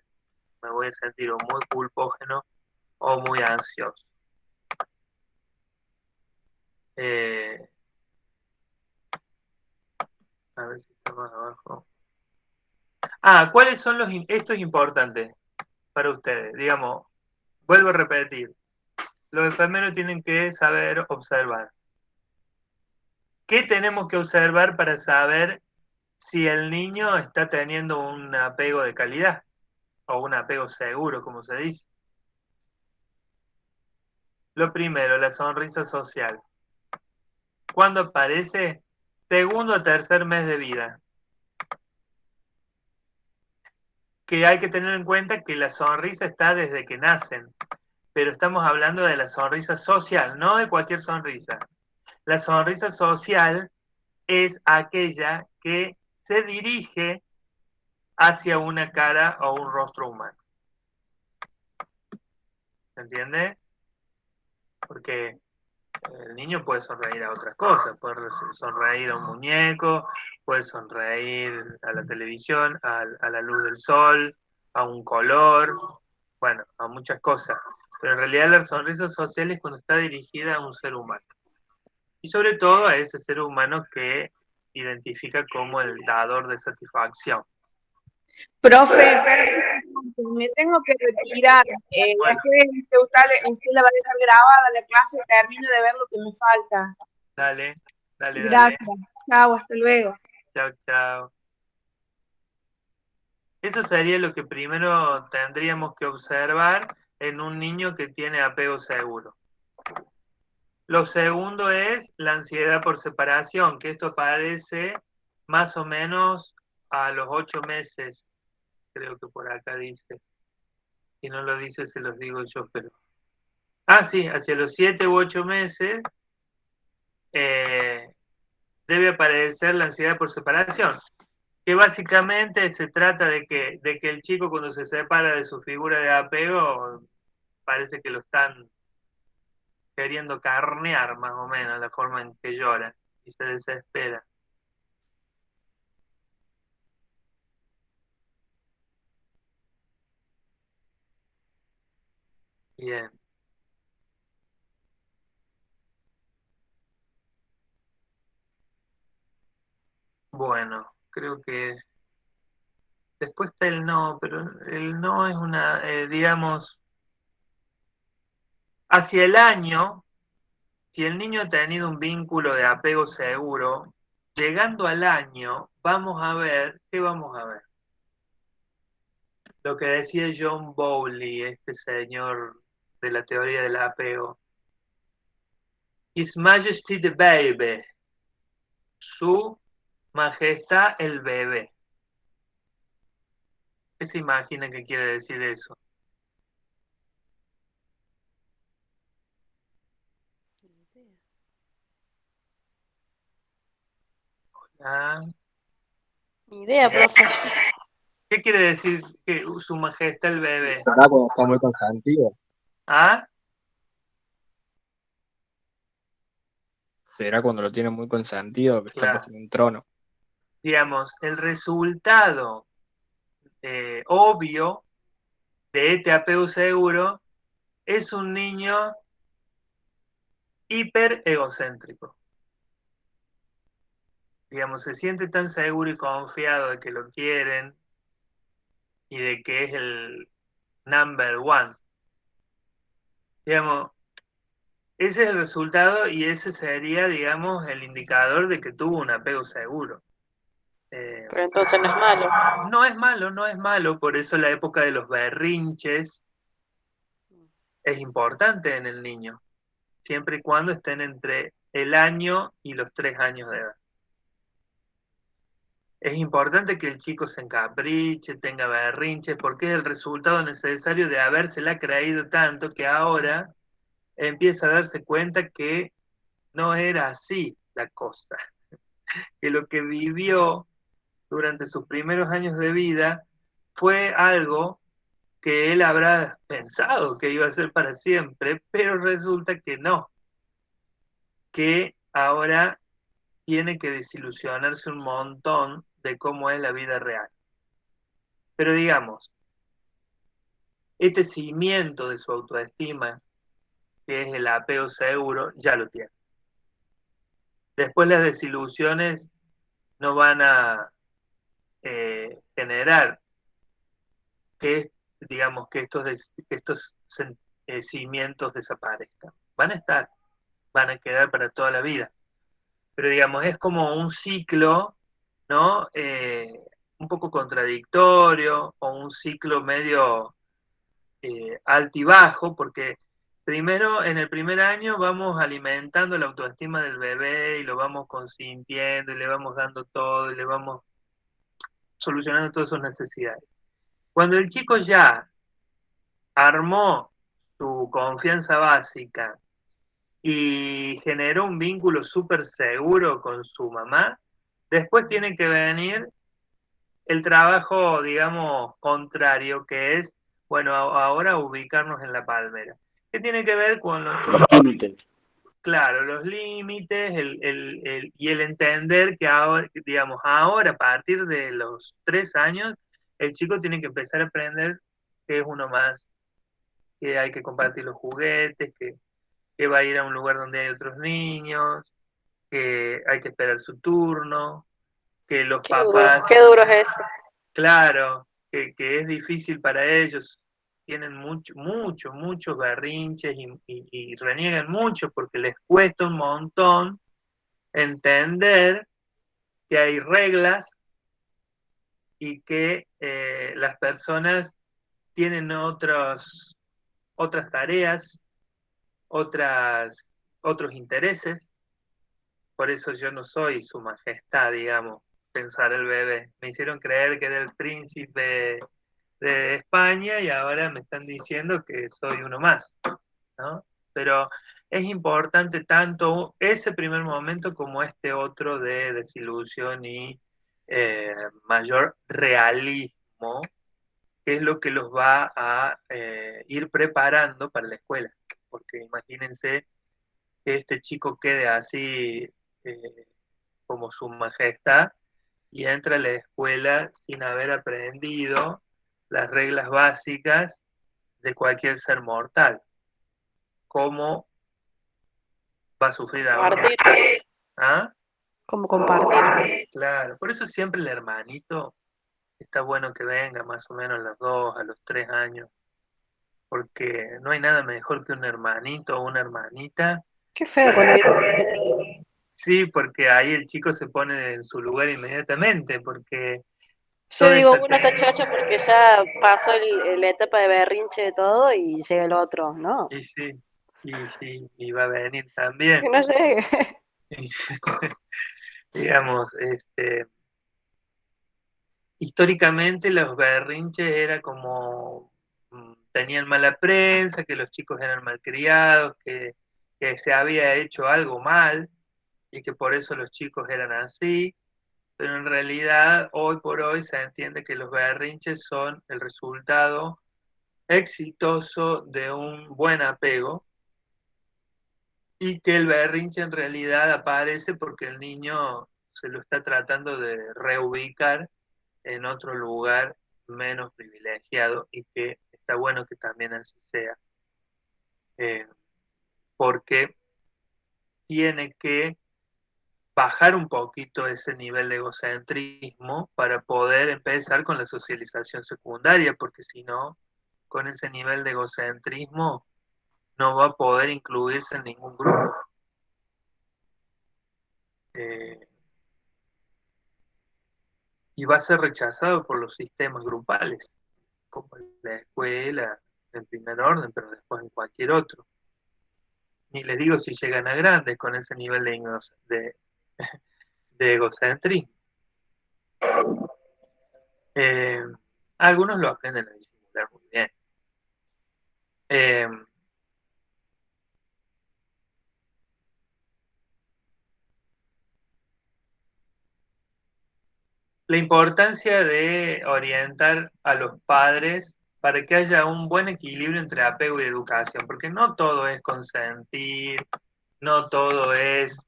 S1: me voy a sentir o muy culpógeno o muy ansioso. A ver si está más abajo. ¿Cuáles son esto es importante para ustedes? Digamos, vuelvo a repetir, los enfermeros tienen que saber observar. ¿Qué tenemos que observar para saber si el niño está teniendo un apego de calidad o un apego seguro, como se dice? Lo primero, la sonrisa social. ¿Cuándo aparece? Segundo o tercer mes de vida. Que hay que tener en cuenta que la sonrisa está desde que nacen. pero estamos hablando de la sonrisa social, no de cualquier sonrisa. La sonrisa social es aquella que se dirige hacia una cara o un rostro humano. ¿Se entiende? Porque el niño puede sonreír a otras cosas, puede sonreír a un muñeco, puede sonreír a la televisión, a la luz del sol, a un color, bueno, a muchas cosas. Pero en realidad la sonrisa social es cuando está dirigida a un ser humano. Y sobre todo a ese ser humano que identifica como el dador de satisfacción.
S3: Profe, perdón, me tengo que retirar.
S1: Bueno.
S3: Usted la va a dejar grabada la clase, termino de ver lo que me falta.
S1: Dale, dale, dale.
S3: Gracias. Chao, hasta luego.
S1: Chao, chao. Eso sería lo que primero tendríamos que observar en un niño que tiene apego seguro. Lo segundo es la ansiedad por separación, que esto aparece más o menos a los 8 meses, creo que por acá dice. Si no lo dice, se los digo yo, pero... Ah, sí, hacia los 7 u 8 meses debe aparecer la ansiedad por separación, que básicamente se trata de que el chico cuando se separa de su figura de apego, parece que lo están queriendo carnear más o menos, la forma en que llora y se desespera. Bien. Bueno, creo que después está el no, pero el no es una, digamos, hacia el año, si el niño ha tenido un vínculo de apego seguro, llegando al año, vamos a ver, ¿qué vamos a ver? Lo que decía John Bowley, este señor de la teoría del apego. His Majesty the Baby. Su Majestad el bebé. ¿Qué se imagina que quiere decir eso? Ah,
S2: Ni idea, profe.
S1: ¿qué quiere decir que su majestad el bebé?
S5: ¿Será cuando está muy consentido?
S1: ¿Ah?
S5: ¿Será cuando lo tiene muy consentido que está
S1: Claro.
S5: puesto en un trono?
S1: Digamos, el resultado obvio de este apego seguro es un niño hiper egocéntrico. Digamos, se siente tan seguro y confiado de que lo quieren y de que es el number one. Digamos, ese es el resultado y ese sería, digamos, el indicador de que tuvo un apego seguro.
S2: Pero entonces no es malo.
S1: No es malo, no es malo, por eso la época de los berrinches es importante en el niño, siempre y cuando estén entre el año y los 3 años de edad. Es importante que el chico se encapriche, tenga berrinches, porque es el resultado necesario de habérsela creído tanto que ahora empieza a darse cuenta que no era así la cosa, que lo que vivió durante sus primeros años de vida fue algo que él habrá pensado que iba a ser para siempre, pero resulta que no, que ahora tiene que desilusionarse un montón de cómo es la vida real. Pero digamos, este cimiento de su autoestima, que es el apego seguro, ya lo tiene. Después las desilusiones no van a generar que, digamos, que estos cimientos desaparezcan. Van a estar, van a quedar para toda la vida. Pero digamos, es como un ciclo, ¿no? Un poco contradictorio o un ciclo medio altibajo, porque primero, en el primer año vamos alimentando la autoestima del bebé y lo vamos consintiendo y le vamos dando todo y le vamos solucionando todas sus necesidades. Cuando el chico ya armó su confianza básica y generó un vínculo súper seguro con su mamá, después tiene que venir el trabajo, digamos, contrario, que es, bueno, ahora ubicarnos en la palmera. ¿Qué tiene que ver con
S4: Los límites.
S1: claro, los límites y el entender que ahora, digamos, ahora, a partir de los 3 años, el chico tiene que empezar a aprender que es uno más, que hay que compartir los juguetes, que va a ir a un lugar donde hay otros niños, que hay que esperar su turno, que los papás,
S2: Qué duro es eso.
S1: claro, que es difícil para ellos, tienen muchos berrinches y reniegan mucho porque les cuesta un montón entender que hay reglas y que las personas tienen otras tareas, otros intereses. Por eso yo no soy su majestad, digamos, pensar el bebé. Me hicieron creer que era el príncipe de España y ahora me están diciendo que soy uno más, ¿no? Pero es importante tanto ese primer momento como este otro de desilusión y mayor realismo, que es lo que los va a ir preparando para la escuela. Porque imagínense que este chico quede así eh, como su majestad y entra a la escuela sin haber aprendido las reglas básicas de cualquier ser mortal. ¿Cómo va a sufrir ahora?
S2: Compartir,
S1: ¿Ah?
S2: como compartir.
S1: Claro, por eso siempre el hermanito está bueno que venga más o menos a los 2, a los 3 años, porque no hay nada mejor que un hermanito o una hermanita.
S2: Qué feo cuando dicen eso.
S1: Sí, porque ahí el chico se pone en su lugar inmediatamente, porque
S2: Yo
S1: toda
S2: digo,
S1: esa...
S2: uno está chocho porque ya pasó la etapa de berrinche de todo y llega el otro, ¿no?
S1: Y sí, sí, y va a venir también.
S2: Que no llegue.
S1: Digamos, históricamente los berrinches era como tenían mala prensa, que los chicos eran malcriados, que se había hecho algo mal y que por eso los chicos eran así, pero en realidad hoy por hoy se entiende que los berrinches son el resultado exitoso de un buen apego y que el berrinche en realidad aparece porque el niño se lo está tratando de reubicar en otro lugar menos privilegiado y que está bueno que también así sea, eh, porque tiene que bajar un poquito ese nivel de egocentrismo para poder empezar con la socialización secundaria, porque si no, con ese nivel de egocentrismo no va a poder incluirse en ningún grupo. Eh, y va a ser rechazado por los sistemas grupales, como en la escuela, en primer orden, pero después en cualquier otro. Ni les digo si llegan a grandes con ese nivel de egocentrismo. Eh, Algunos lo aprenden a disimular muy bien. Eh, la importancia de orientar a los padres para que haya un buen equilibrio entre apego y educación, porque no todo es consentir, no todo es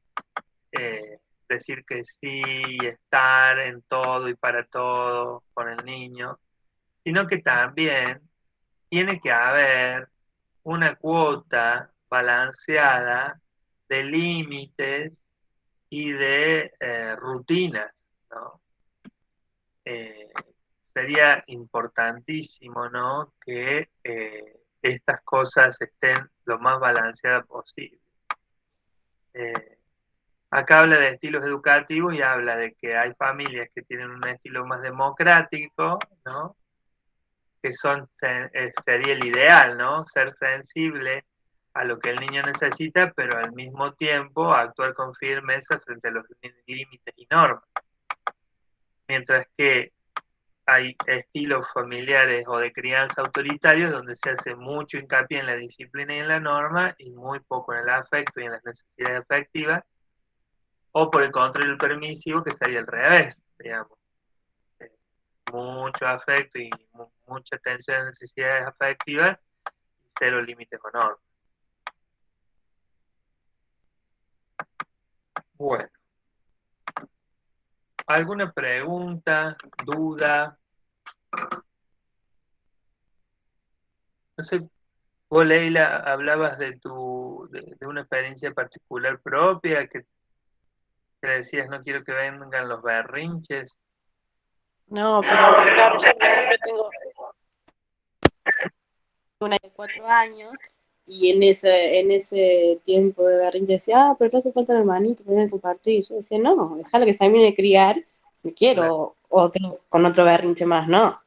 S1: decir que sí y estar en todo y para todo con el niño, sino que también tiene que haber una cuota balanceada de límites y de rutinas, ¿no? Eh, Sería importantísimo, ¿no? Que estas cosas estén lo más balanceadas posible. Eh, Acá habla de estilos educativos y habla de que hay familias que tienen un estilo más democrático, ¿no? Que sería el ideal, ¿no? Ser sensible a lo que el niño necesita, pero al mismo tiempo actuar con firmeza frente a los límites y normas. Mientras que hay estilos familiares o de crianza autoritarios donde se hace mucho hincapié en la disciplina y en la norma y muy poco en el afecto y en las necesidades afectivas, o por el contrario el permisivo, que sería al revés, digamos. Mucho afecto y mucha atención a las necesidades afectivas y cero límites o normas. Bueno, ¿alguna pregunta, duda? No sé, vos, Leila, hablabas de una experiencia particular propia, que decías no quiero que vengan los berrinches.
S2: No, pero claro, yo por ejemplo tengo una de 4 años y en ese tiempo de berrinche decía, pero no hace falta el hermanito, pueden compartir. Yo decía, no, déjalo que se termine de criar, no
S1: Claro.
S2: quiero otro, con otro berrinche más, no.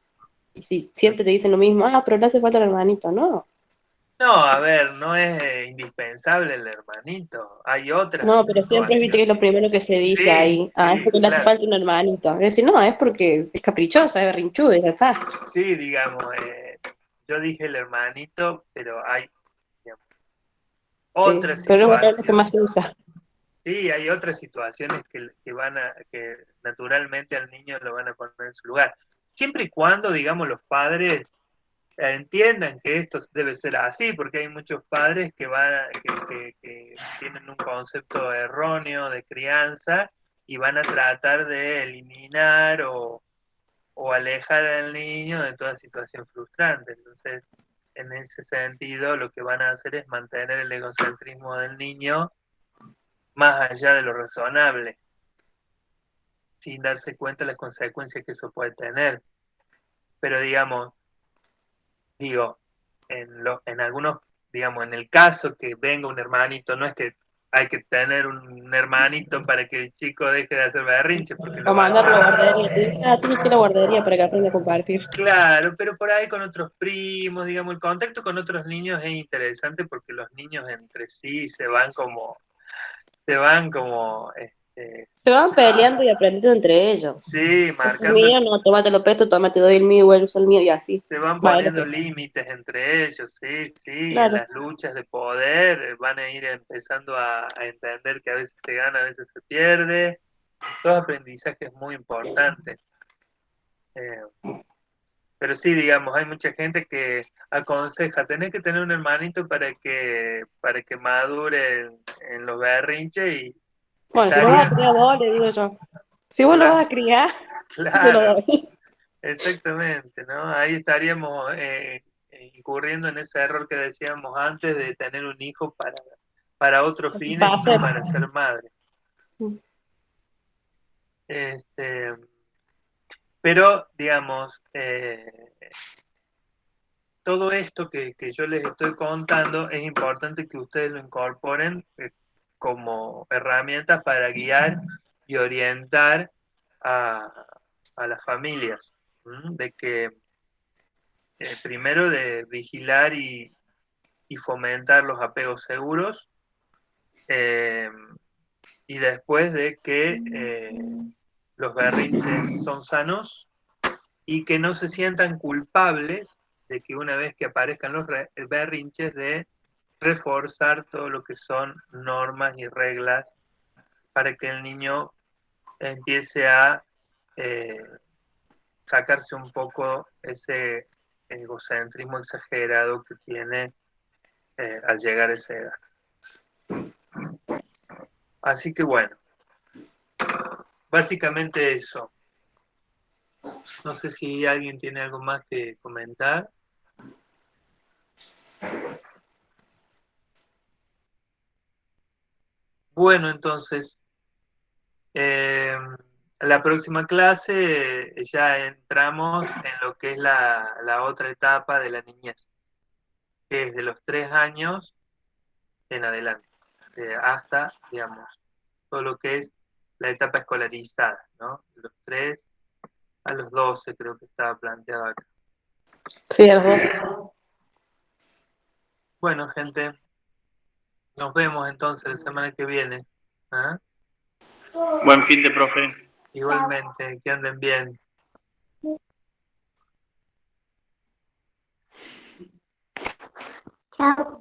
S2: Y si siempre te dicen lo mismo, pero no hace falta el hermanito, no.
S1: No, a ver, no es indispensable el hermanito. Hay otras
S2: No, pero siempre viste que es
S1: situaciones.
S2: lo primero que se dice
S1: Sí,
S2: ahí. Es
S1: sí,
S2: porque le hace
S1: claro.
S2: falta un hermanito. Es decir, no, es porque es caprichosa, es berrinchuda y ya está.
S1: Sí, digamos, yo dije el hermanito, pero hay, digamos,
S2: Sí,
S1: otras
S2: pero bueno, es lo que más
S1: situaciones.
S2: se usa.
S1: Sí, hay otras situaciones que naturalmente al niño lo van a poner en su lugar. Siempre y cuando, digamos, los padres entiendan que esto debe ser así, porque hay muchos padres que tienen un concepto erróneo de crianza y van a tratar de eliminar o alejar al niño de toda situación frustrante. Entonces, en ese sentido, lo que van a hacer es mantener el egocentrismo del niño más allá de lo razonable, sin darse cuenta de las consecuencias que eso puede tener. Pero digamos, digo, en algunos, digamos, en el caso que venga un hermanito, no es que hay que tener un hermanito para que el chico deje de hacer berrinche, porque
S2: O
S1: lo va a
S2: mandarlo a la
S1: hacer.
S2: guardería. Te dice, tienes que ir a la guardería para que aprenda a compartir.
S1: Claro, pero por ahí con otros primos, digamos, el contacto con otros niños es interesante porque los niños entre sí
S2: Se van peleando y aprendiendo entre ellos.
S1: sí,
S2: Este es mío, no, tómate lo pesto, tómate, doy el mío, vuelvo a usar el mío y así.
S1: se van
S2: Va, es lo
S1: poniendo
S2: que.
S1: límites entre ellos, sí, sí, y en
S2: Claro.
S1: las luchas de poder van a ir empezando a entender que a veces se gana, a veces se pierde, todos aprendizajes muy importantes. Eh, pero sí, digamos, hay mucha gente que aconseja, tenés que tener un hermanito para que madure en los berrinches y
S2: Bueno, si lo vas a
S1: estaría,
S2: criar vos, le digo yo. Si vos lo vas a criar, se lo
S1: claro,
S2: doy.
S1: exactamente, ¿no? Ahí estaríamos incurriendo en ese error que decíamos antes de tener un hijo para otros fines y no para ser madre. Este, pero, digamos, todo esto que yo les estoy contando es importante que ustedes lo incorporen como herramientas para guiar y orientar a las familias, ¿m? De que primero de vigilar y fomentar los apegos seguros, eh, y después de que los berrinches son sanos y que no se sientan culpables de que una vez que aparezcan los berrinches de reforzar todo lo que son normas y reglas para que el niño empiece a eh, sacarse un poco ese egocentrismo exagerado que tiene al llegar a esa edad. Así que bueno, básicamente eso. No sé si alguien tiene algo más que comentar. Bueno, entonces, la próxima clase ya entramos en lo que es la otra etapa de la niñez, que es de los 3 años en adelante, hasta, digamos, todo lo que es la etapa escolarizada, ¿no? De los 3 a los 12 creo que estaba planteado acá.
S2: Sí, a los dos.
S1: Bueno, gente, nos vemos entonces la semana que viene. ¿Ah?
S4: Buen fin de profe.
S1: Igualmente, que anden bien.
S6: Chao.